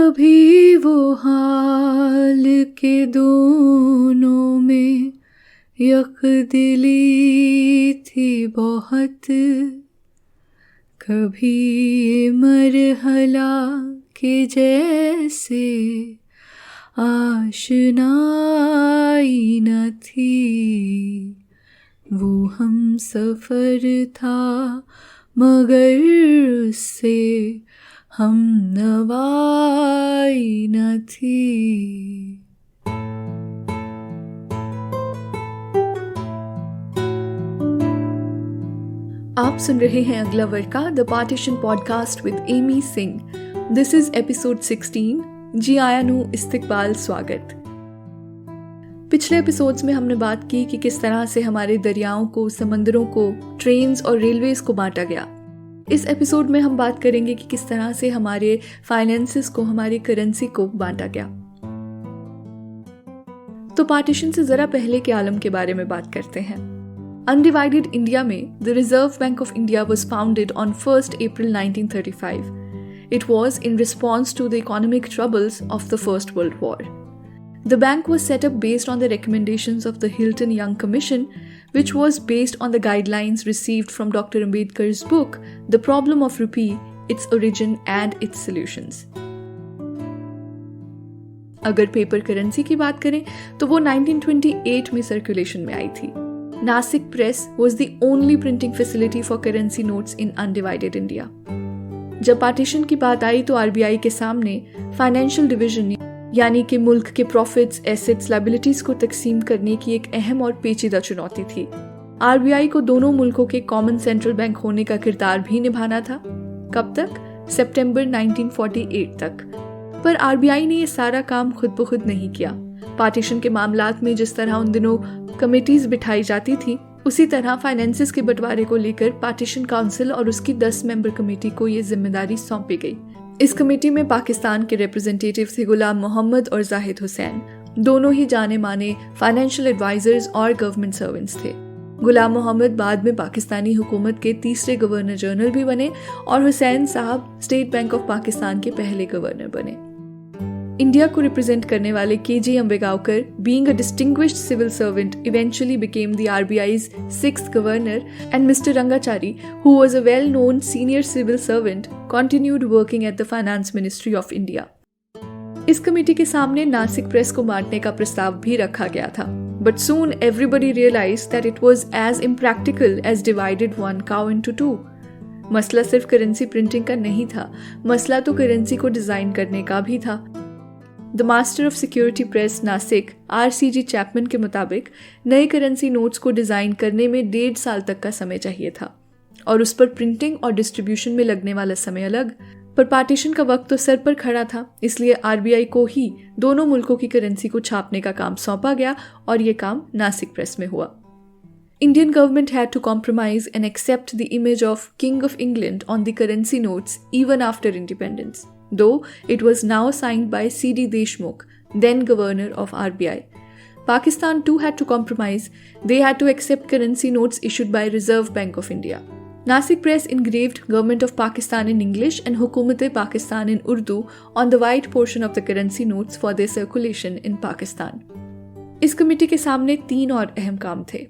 कभी वो हाल के दोनों में यकदिली थी बहुत, कभी मरहला के जैसे आशनाई न थी। वो हम सफ़र था मगर उससे हम नवाई न थी। आप सुन रहे हैं अगला वर्का the partition podcast with Amy Singh. This is episode 16। जी आया नू इस्तिकबाल स्वागत। पिछले एपिसोड्स में हमने बात की कि किस तरह से हमारे दरियाओं को, समंदरों को, ट्रेन्स और रेलवेज को बांटा गया। इस एपिसोड में हम बात करेंगे कि किस तरह से हमारे फाइनेंसेस को, हमारी करेंसी को बांटा गया। तो पार्टीशन से जरा पहले के आलम के बारे में बात करते हैं। अनडिवाइडेड इंडिया में the reserve bank of India was founded on 1st April 1935. It was in response to the economic troubles of the First World War. The bank was set up based on the recommendations of the Hilton Young Commission, which was based on the guidelines received from Dr. Ambedkar's book, The Problem of Rupee, Its Origin and Its Solutions. अगर paper currency की बात करें तो वो 1928 में circulation में आई थी। Nasik Press was the only printing facility for currency notes in undivided India. जब पार्टीशन की बात आई तो आरबीआई के सामने फाइनेंशियल डिवीजन यानी कि मुल्क के प्रॉफिट्स, एसेट्स, लायबिलिटीज को तकसीम करने की एक अहम और पेचीदा चुनौती थी। आरबीआई को दोनों मुल्कों के कॉमन सेंट्रल बैंक होने का किरदार भी निभाना था। कब तक? सितंबर 1948 तक। पर आरबीआई ने ये सारा काम खुद ब खुद नहीं किया। पार्टीशन के मामलात में जिस तरह उन दिनों कमेटीज बिठाई जाती थी, उसी तरह फाइनेंसेस के बंटवारे को लेकर पार्टीशन काउंसिल और उसकी 10 मेंबर कमेटी को ये जिम्मेदारी सौंपी गई। इस कमेटी में पाकिस्तान के रिप्रेजेंटेटिव थे गुलाम मोहम्मद और जाहिद हुसैन। दोनों ही जाने माने फाइनेंशियल एडवाइजर्स और गवर्नमेंट सर्वेंट्स थे। गुलाम मोहम्मद बाद में पाकिस्तानी हुकूमत के तीसरे गवर्नर जनरल भी बने और हुसैन साहब स्टेट बैंक ऑफ पाकिस्तान के पहले गवर्नर बने। इंडिया को रिप्रेजेंट करने वाले KG. अंबेगावकर, being a distinguished civil servant, eventually became the RBI's 6th governor, and Mr. Rangachari, who was a well-known senior civil servant, continued working at the Finance Ministry of India. इस committee के सामने Nashik press को बांटने का प्रस्ताव भी रखा गया था, but soon everybody realized that it was as impractical as divided one cow into two. मसला सिर्फ करेंसी प्रिंटिंग का नहीं था, मसला तो करेंसी को डिजाइन करने का भी था। The master of security press Nashik RCG Chapman के मुताबिक नए करेंसी नोट्स को डिज़ाइन करने में 1.5 साल तक का समय चाहिए था और उस पर प्रिंटिंग और डिस्ट्रीब्यूशन में लगने वाला समय अलग। पर पार्टीशन का वक्त तो सर पर खड़ा था, इसलिए आरबीआई को ही दोनों मुल्कों की करेंसी को छापने का काम सौंपा गया और ये काम नासिक प्रेस में हुआ। Indian government had to compromise and accept the image of King of England on the currency notes even after independence, though it was now signed by C.D. Deshmukh, then governor of RBI. Pakistan too had to compromise. They had to accept currency notes issued by Reserve Bank of India. Nasik Press engraved Government of Pakistan in English and Hukumat-e-Pakistan in Urdu on the white portion of the currency notes for their circulation in Pakistan. इस committee के सामने 3 और अहम काम थे।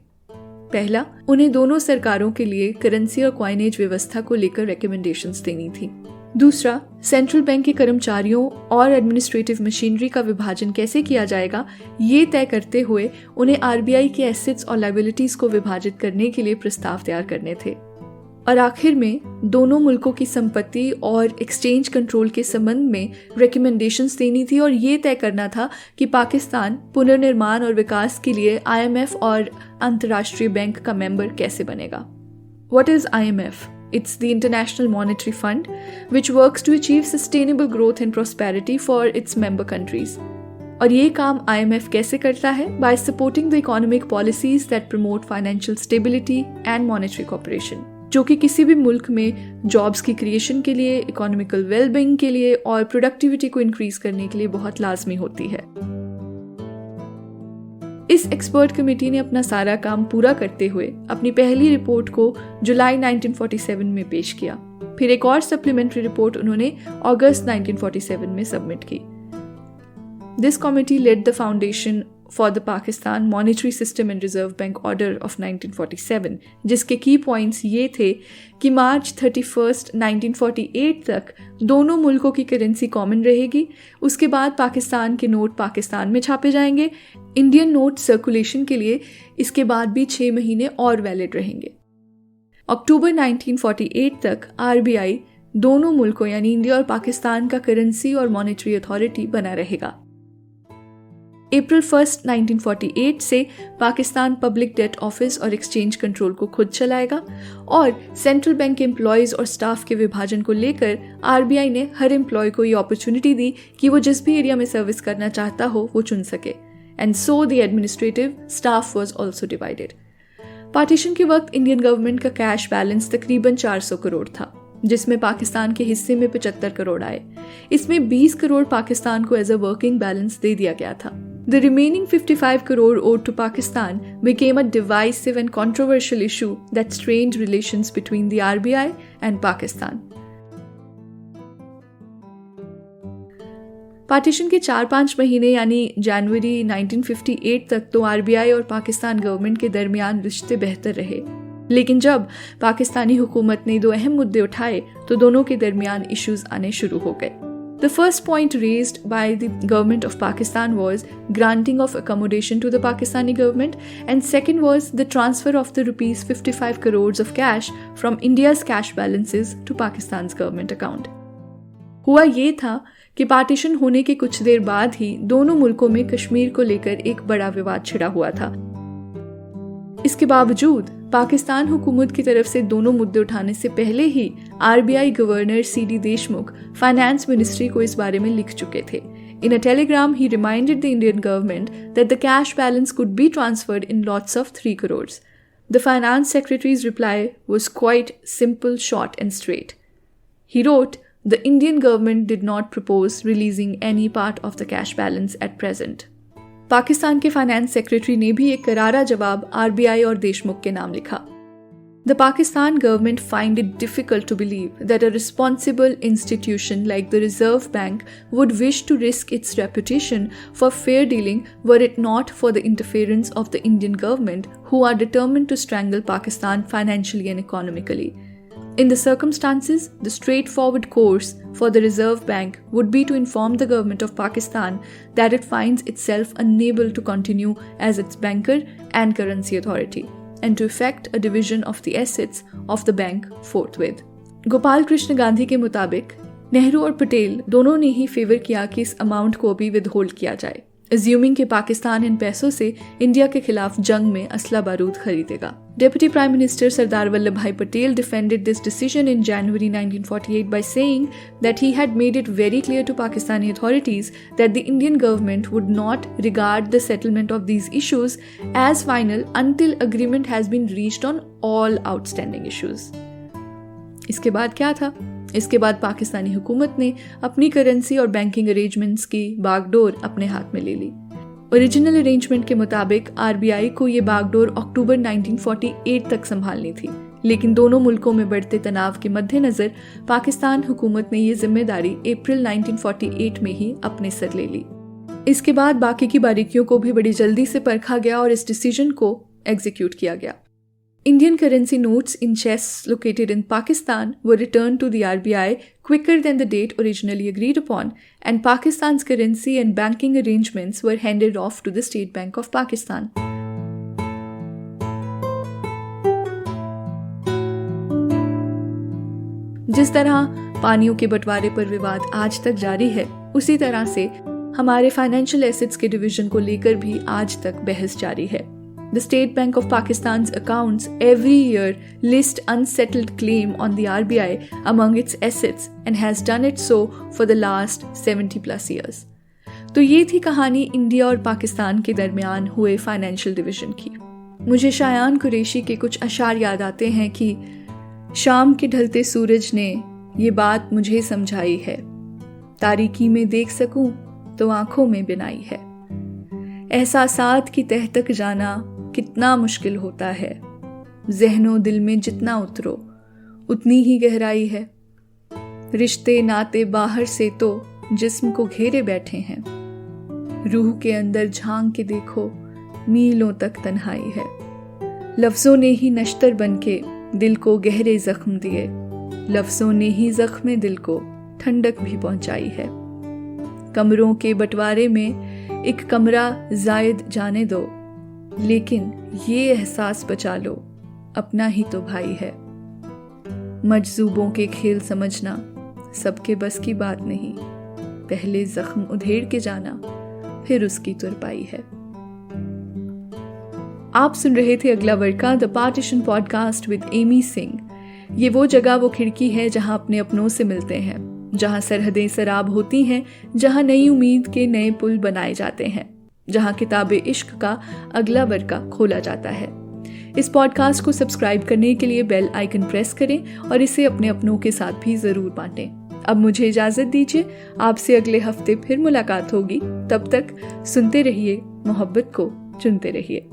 पहला, उन्हें दोनों सरकारों के लिए करेंसी और कॉइनेज व्यवस्था को लेकर रिकमेंडेशंस देनी थी। दूसरा, सेंट्रल बैंक के कर्मचारियों और एडमिनिस्ट्रेटिव मशीनरी का विभाजन कैसे किया जाएगा, ये तय करते हुए उन्हें आरबीआई के एसेट्स और लायबिलिटीज को विभाजित करने के लिए प्रस्ताव तैयार करने थे। और आखिर में दोनों मुल्कों की संपत्ति और एक्सचेंज कंट्रोल के संबंध में रिकमेंडेशंस देनी थी और ये तय करना था कि पाकिस्तान पुनर्निर्माण और विकास के लिए IMF और अंतर्राष्ट्रीय बैंक का मेंबर कैसे बनेगा। What is IMF? It's the International Monetary Fund, which works to achieve sustainable growth and prosperity for its member countries. और ये काम IMF कैसे करता है? By supporting the economic policies that promote financial stability and monetary cooperation, जो कि किसी भी मुल्क में जॉब्स की क्रिएशन के लिए, इकोनॉमिकल वेलबींग के लिए और प्रोडक्टिविटी को इंक्रीज करने के लिए बहुत लाजमी होती है। इस एक्सपर्ट कमेटी ने अपना सारा काम पूरा करते हुए अपनी पहली रिपोर्ट को जुलाई 1947 में पेश किया। फिर एक और सप्लीमेंट्री रिपोर्ट उन्होंने अगस्त 1947 में सबमिट की। This committee led the foundation for the Pakistan monetary system and reserve bank order of 1947, जिसके की पॉइंट्स ये थे कि मार्च 31, 1948 तक दोनों मुल्कों की करेंसी कॉमन रहेगी। उसके बाद पाकिस्तान के नोट पाकिस्तान में छापे जाएंगे। इंडियन नोट सर्कुलेशन के लिए इसके बाद भी 6 महीने और वैलिड रहेंगे। अक्टूबर 1948 तक आरबीआई दोनों मुल्कों यानी इंडिया और पाकिस्तान का करेंसी और मॉनेटरी अथॉरिटी बना रहेगा। अप्रैल 1, 1948 से पाकिस्तान पब्लिक डेट ऑफिस और एक्सचेंज कंट्रोल को खुद चलाएगा और सेंट्रल बैंक एम्प्लॉयज़ और स्टाफ के विभाजन को लेकर आरबीआई ने हर एम्प्लॉय को ये अपॉर्चुनिटी दी कि वो जिस भी एरिया में सर्विस करना चाहता हो वो चुन सके। And so the administrative staff was also divided. Partition के वक्त इंडियन गवर्नमेंट का कैश बैलेंस तकरीबन 400 करोड़ था, जिसमें पाकिस्तान के हिस्से में 75 करोड़ आए। इसमें 20 करोड़ पाकिस्तान को एज अ वर्किंग बैलेंस दे दिया गया था। The remaining 55 crore owed to Pakistan became a divisive and controversial issue that strained relations between the RBI and Pakistan. Partition के 4-5 महीने यानी जनवरी 1958 तक तो आरबीआई और पाकिस्तान गवर्नमेंट के दरमियान रिश्ते बेहतर रहे, लेकिन जब पाकिस्तानी हुकूमत ने 2 अहम मुद्दे उठाए तो दोनों के दरमियान इश्यूज आने शुरू हो गए। The first point raised by the government of Pakistan was granting of accommodation to the Pakistani government, and second was the transfer of the rupees 55 crores of cash from India's cash balances to Pakistan's government account. हुआ ये था कि partition होने के कुछ देर बाद ही दोनों मुल्कों में कश्मीर को लेकर एक बड़ा विवाद छिड़ा हुआ था। इसके बावजूद पाकिस्तान हुकूमत की तरफ से दोनों मुद्दे उठाने से पहले ही RBI governor CD Deshmukh finance ministry को इस बारे में लिख चुके थे। In a telegram, he reminded the Indian government that the cash balance could be transferred in lots of 3 crores. The finance secretary's reply was quite simple, short and straight. He wrote, the Indian government did not propose releasing any part of the cash balance at present. Pakistan के finance secretary ने भी एक करारा जवाब RBI और देशमुख के नाम लिखा। The Pakistan government find it difficult to believe that a responsible institution like the Reserve Bank would wish to risk its reputation for fair dealing were it not for the interference of the Indian government, who are determined to strangle Pakistan financially and economically. In the circumstances, the straightforward course for the Reserve Bank would be to inform the government of Pakistan that it finds itself unable to continue as its banker and currency authority, and to effect a division of the assets of the bank forthwith. Gopal Krishna Gandhi के मुताबिक नेहरू और पटेल दोनों ने ही favour किया कि इस amount को भी विदहोल्ड किया जाए, अज्यूमिंग कि पाकिस्तान इन पैसों से इंडिया के खिलाफ जंग में असला बारूद खरीदेगा। Deputy Prime Minister Sardar Vallabhbhai Patel defended this decision in January 1948 by saying that he had made it very clear to Pakistani authorities that the Indian government would not regard the settlement of these issues as final until agreement has been reached on all outstanding issues. इसके बाद क्या था? इसके बाद पाकिस्तानी हुकूमत ने अपनी currency और बैंकिंग अरेंजमेंट्स की बागडोर अपने हाथ में ले ली। ओरिजिनल अरेंजमेंट के मुताबिक आरबीआई को ये बागडोर अक्टूबर 1948 तक संभालनी थी, लेकिन दोनों मुल्कों में बढ़ते तनाव के मद्देनजर पाकिस्तान हुकूमत ने ये जिम्मेदारी अप्रैल 1948 में ही अपने सर ले ली। इसके बाद बाकी की बारीकियों को भी बड़ी जल्दी से परखा गया और इस डिसीजन को एग्जीक्यूट किया गया। Indian currency notes in chests located in Pakistan were returned to the RBI quicker than the date originally agreed upon, and Pakistan's currency and banking arrangements were handed off to the State Bank of Pakistan. जिस तरह पानियों के बंटवारे पर विवाद आज तक जारी है, उसी तरह से हमारे फाइनेंशियल एसेट्स के डिवीजन को लेकर भी आज तक बहस जारी है। The State Bank of Pakistan's accounts every year list unsettled claim on the RBI among its assets and has done it so for the last 70 plus years. तो ये थी कहानी इंडिया और पाकिस्तान के दरमियान हुए फाइनेंशियल डिवीजन की। मुझे शायान कुरैशी के कुछ अशार याद आते हैं कि शाम के ढलते सूरज ने ये बात मुझे समझाई है, तारीकी में देख सकूं तो आंखों में बिनाई है। एहसासात की तह तक जाना कितना मुश्किल होता है, ज़हनो दिल में जितना उतरो उतनी ही गहराई है। रिश्ते नाते बाहर से तो जिस्म को घेरे बैठे हैं। रूह के अंदर झांक के देखो, मीलों तक तन्हाई है। लफ्जों ने ही नश्तर बनके दिल को गहरे जख्म दिए, लफ्जों ने ही जख्मे दिल को ठंडक भी पहुंचाई है। कमरों के बंटवारे में एक कमरा जायद जाने दो, लेकिन ये एहसास बचा लो, अपना ही तो भाई है। मजजूबों के खेल समझना सबके बस की बात नहीं, पहले जख्म उधेड़ के जाना, फिर उसकी तुरपाई है। आप सुन रहे थे अगला वर्का, the partition podcast with Amy Singh. ये वो जगह, वो खिड़की है जहां अपने अपनों से मिलते हैं, जहां सरहदें सराब होती हैं, जहां नई उम्मीद के नए पुल बनाए जाते हैं, जहां किताबे इश्क का अगला वर्का खोला जाता है। इस पॉडकास्ट को सब्सक्राइब करने के लिए बेल आइकन प्रेस करें और इसे अपने अपनों के साथ भी जरूर बांटें। अब मुझे इजाजत दीजिए, आपसे अगले हफ्ते फिर मुलाकात होगी। तब तक सुनते रहिए, मोहब्बत को चुनते रहिए।